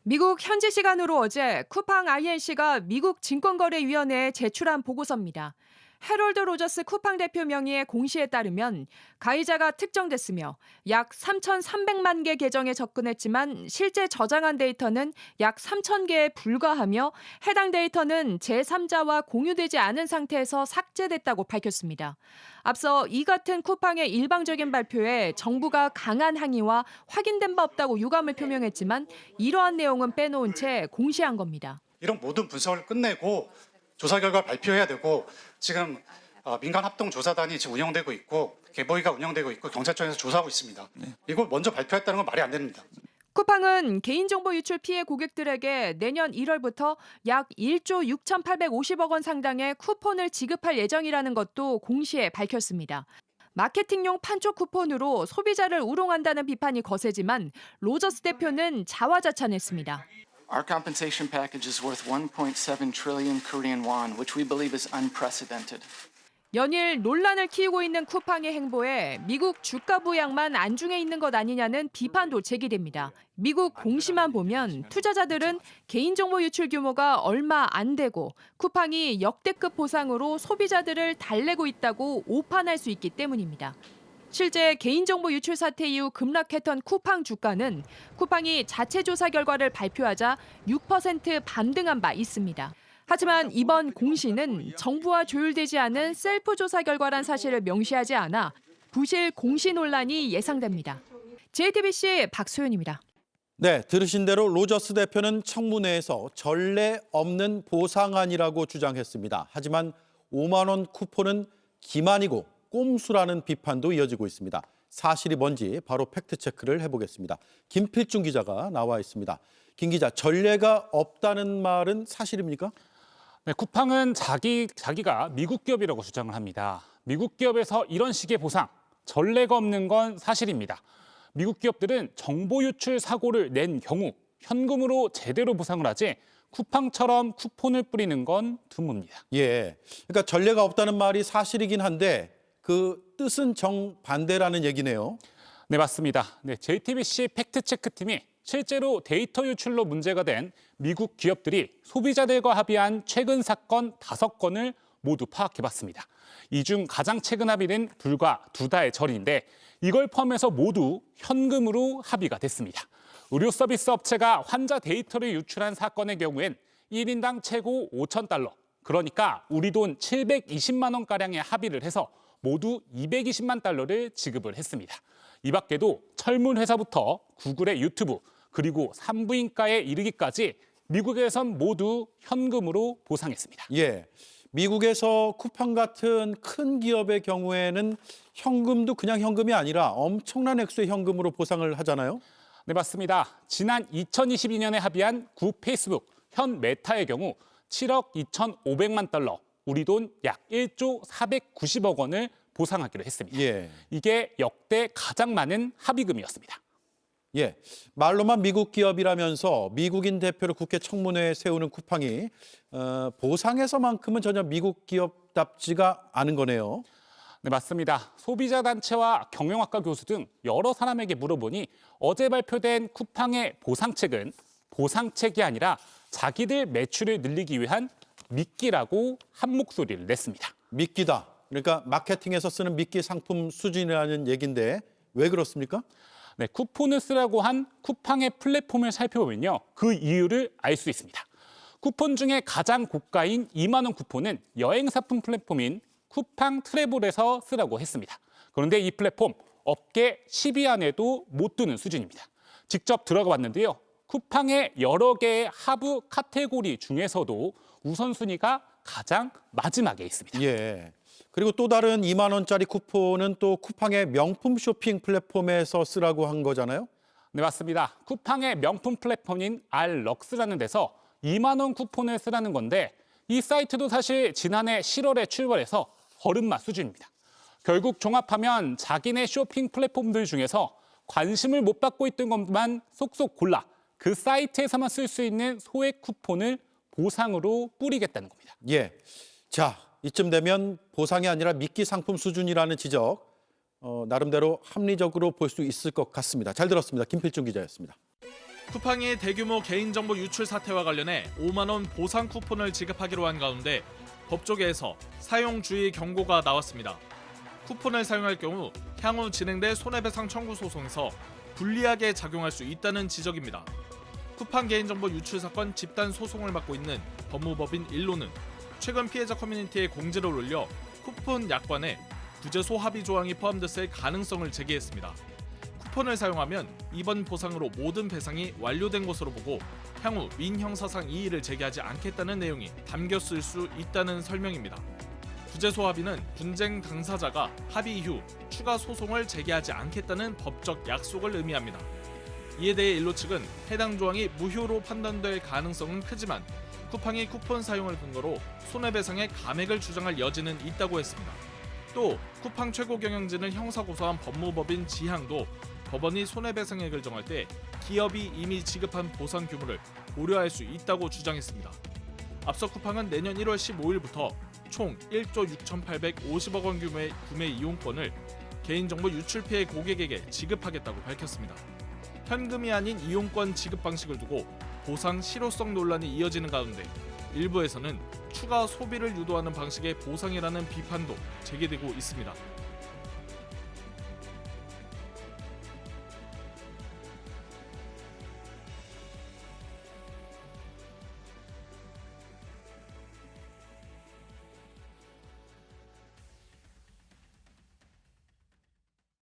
미국 현지 시간으로 어제 쿠팡 INC가 미국 증권거래위원회에 제출한 보고서입니다. 해롤드 로저스 쿠팡 대표 명의의 공시에 따르면 가해자가 특정됐으며 약 3,300만 개 계정에 접근했지만 실제 저장한 데이터는 약 3,000개에 불과하며 해당 데이터는 제3자와 공유되지 않은 상태에서 삭제됐다고 밝혔습니다. 앞서 이 같은 쿠팡의 일방적인 발표에 정부가 강한 항의와 확인된 바 없다고 유감을 표명했지만 이러한 내용은 빼놓은 채 공시한 겁니다. 이런 모든 분석을 끝내고 조사 결과 발표해야 되고 지금 민간 합동 조사단이 지금 운영되고 있고 개보위가 운영되고 있고 경찰청에서 조사하고 있습니다. 이걸 먼저 발표했다는 건 말이 안 됩니다. 쿠팡은 개인정보 유출 피해 고객들에게 내년 1월부터 약 1조 6,850억 원 상당의 쿠폰을 지급할 예정이라는 것도 공시에 밝혔습니다. 마케팅용 판촉 쿠폰으로 소비자를 우롱한다는 비판이 거세지만 로저스 대표는 자화자찬했습니다. Our compensation package is worth 1.7 trillion Korean won, which we believe is unprecedented. 연일 논란을 키우고 있는 쿠팡의 행보에 미국 주가 부양만 안중에 있는 것 아니냐는 비판도 제기됩니다. 미국 공시만 보면 투자자들은 개인정보 유출 규모가 얼마 안 되고 쿠팡이 역대급 보상으로 소비자들을 달래고 있다고 오판할 수 있기 때문입니다. 실제 개인정보 유출 사태 이후 급락했던 쿠팡 주가는 쿠팡이 자체 조사 결과를 발표하자 6% 반등한 바 있습니다. 하지만 이번 공시는 정부와 조율되지 않은 셀프 조사 결과란 사실을 명시하지 않아 부실 공시 논란이 예상됩니다. JTBC 박소연입니다. 네, 들으신 대로 로저스 대표는 청문회에서 전례 없는 보상안이라고 주장했습니다. 하지만 5만 원 쿠폰은 기만이고 꼼수라는 비판도 이어지고 있습니다. 사실이 뭔지 바로 팩트체크를 해보겠습니다. 김필중 기자가 나와 있습니다. 김 기자, 전례가 없다는 말은 사실입니까? 네, 쿠팡은 자기가 미국 기업이라고 주장을 합니다. 미국 기업에서 이런 식의 보상, 전례가 없는 건 사실입니다. 미국 기업들은 정보 유출 사고를 낸 경우 현금으로 제대로 보상을 하지 쿠팡처럼 쿠폰을 뿌리는 건 드뭅니다. 예, 그러니까 전례가 없다는 말이 사실이긴 한데 그 뜻은 정반대라는 얘기네요. 네, 맞습니다. 네, JTBC 팩트체크팀이 실제로 데이터 유출로 문제가 된 미국 기업들이 소비자들과 합의한 최근 사건 5건을 모두 파악해봤습니다. 이 중 가장 최근 합의는 불과 2달 전인데 이걸 포함해서 모두 현금으로 합의가 됐습니다. 의료 서비스 업체가 환자 데이터를 유출한 사건의 경우엔 1인당 최고 5,000달러, 그러니까 우리 돈 720만 원가량의 합의를 해서 모두 220만 달러를 지급을 했습니다. 이 밖에도 철문 회사부터 구글의 유튜브 그리고 산부인과에 이르기까지 미국에선 모두 현금으로 보상했습니다. 예, 미국에서 쿠팡 같은 큰 기업의 경우에는 현금도 그냥 현금이 아니라 엄청난 액수의 현금으로 보상을 하잖아요. 네, 맞습니다. 지난 2022년에 합의한 구 페이스북, 현 메타의 경우 7억 2,500만 달러, 우리 돈 약 1조 490억 원을 보상하기로 했습니다. 예. 이게 역대 가장 많은 합의금이었습니다. 예, 말로만 미국 기업이라면서 미국인 대표를 국회 청문회에 세우는 쿠팡이 보상에서만큼은 전혀 미국 기업답지가 않은 거네요. 네, 맞습니다. 소비자 단체와 경영학과 교수 등 여러 사람에게 물어보니 어제 발표된 쿠팡의 보상책은 보상책이 아니라 자기들 매출을 늘리기 위한 미끼라고 한 목소리를 냈습니다. 미끼다. 그러니까 마케팅에서 쓰는 미끼 상품 수준이라는 얘기인데 왜 그렇습니까? 네, 쿠폰을 쓰라고 한 쿠팡의 플랫폼을 살펴보면요, 그 이유를 알 수 있습니다. 쿠폰 중에 가장 고가인 2만 원 쿠폰은 여행 상품 플랫폼인 쿠팡 트래블에서 쓰라고 했습니다. 그런데 이 플랫폼 업계 10위 안에도 못 드는 수준입니다. 직접 들어가 봤는데요, 쿠팡의 여러 개의 하부 카테고리 중에서도 우선순위가 가장 마지막에 있습니다. 예. 그리고 또 다른 2만 원짜리 쿠폰은 또 쿠팡의 명품 쇼핑 플랫폼에서 쓰라고 한 거잖아요? 네, 맞습니다. 쿠팡의 명품 플랫폼인 알럭스라는 데서 2만 원 쿠폰을 쓰라는 건데 이 사이트도 사실 지난해 7월에 출발해서 걸음마 수준입니다. 결국 종합하면 자기네 쇼핑 플랫폼들 중에서 관심을 못 받고 있던 것만 속속 골라 그 사이트에서만 쓸 수 있는 소액 쿠폰을 보상으로 뿌리겠다는 겁니다. 예. 자, 이쯤 되면 보상이 아니라 미끼 상품 수준이라는 지적 나름대로 합리적으로 볼 수 있을 것 같습니다. 잘 들었습니다. 김필중 기자였습니다. 쿠팡이 대규모 개인정보 유출 사태와 관련해 5만 원 보상 쿠폰을 지급하기로 한 가운데 법조계에서 사용 주의 경고가 나왔습니다. 쿠폰을 사용할 경우 향후 진행될 손해배상 청구 소송에서 불리하게 작용할 수 있다는 지적입니다. 쿠팡 개인정보 유출 사건 집단 소송을 맡고 있는 법무법인 일로는 최근 피해자 커뮤니티에 공지를 올려 쿠폰 약관에 부재소 합의 조항이 포함됐을 가능성을 제기했습니다. 쿠폰을 사용하면 이번 보상으로 모든 배상이 완료된 것으로 보고 향후 민형사상 이의를 제기하지 않겠다는 내용이 담겼을 수 있다는 설명입니다. 부재소 합의는 분쟁 당사자가 합의 이후 추가 소송을 제기하지 않겠다는 법적 약속을 의미합니다. 이에 대해 일로 측은 해당 조항이 무효로 판단될 가능성은 크지만 쿠팡이 쿠폰 사용을 근거로 손해배상의 감액을 주장할 여지는 있다고 했습니다. 또 쿠팡 최고경영진을 형사고소한 법무법인 지향도 법원이 손해배상액을 정할 때 기업이 이미 지급한 보상 규모를 고려할 수 있다고 주장했습니다. 앞서 쿠팡은 내년 1월 15일부터 총 1조 6,850억 원 규모의 구매 이용권을 개인정보 유출 피해 고객에게 지급하겠다고 밝혔습니다. 현금이 아닌 이용권 지급 방식을 두고 보상 실효성 논란이 이어지는 가운데 일부에서는 추가 소비를 유도하는 방식의 보상이라는 비판도 제기되고 있습니다.